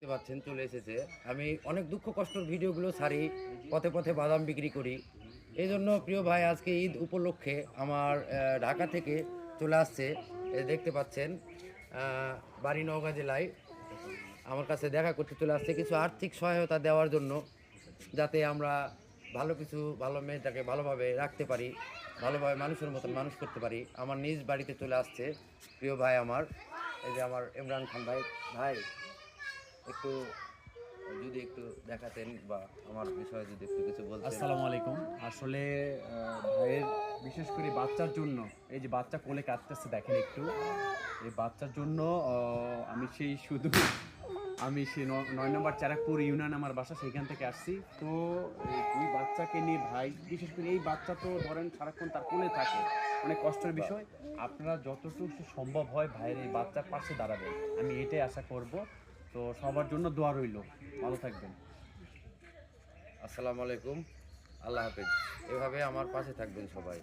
দেখতে পাচ্ছেন চলে এসেছে। আমি অনেক দুঃখ কষ্টর ভিডিওগুলো ছাড়ি, পথে পথে বাদাম বিক্রি করি। এই জন্য প্রিয় ভাই আজকে ঈদ উপলক্ষে আমার ঢাকা থেকে চলে আসছে। দেখতে পাচ্ছেন বাড়ি নওগাঁ জেলায় আমার কাছে দেখা করতে চলে আসছে কিছু আর্থিক সহায়তা দেওয়ার জন্য, যাতে আমরা ভালো কিছু ভালো মেয়েটাকে ভালোভাবে রাখতে পারি, ভালোভাবে মানুষের মতন মানুষ করতে পারি। আমার নিজ বাড়িতে চলে আসছে প্রিয় ভাই আমার, এই যে আমার ইমরান খান ভাই। ভাই একটু যদি একটু দেখাতেন বা আমার বিষয়ে যদি একটু কিছু বলতেন। আসসালামু আলাইকুম। আসলে ভাইয়ের বিশেষ করে বাচ্চার জন্য, এই যে বাচ্চা কোলে কাঁদতেছে দেখেন একটু, এই বাচ্চার জন্য আমি সেই 9 নম্বর চারাকপুর ইউনিয়ন আমার বাসা, সেইখান থেকে আসছি। তো এই দুই বাচ্চাকে নিয়ে ভাই, বিশেষ করে এই বাচ্চা তো ধরেন সারাক্ষণ তার কোলে থাকে, অনেক কষ্টের বিষয়। আপনারা যতটুকু সম্ভব হয় ভাইয়ের এই বাচ্চার পাশে দাঁড়াবেন, আমি এটাই আশা করব। তো সবার জন্য দোয়া রইল, ভালো থাকবেন। আসসালামু আলাইকুম, আল্লাহ হাফেজ। এভাবে আমার পাশে থাকবেন সবাই।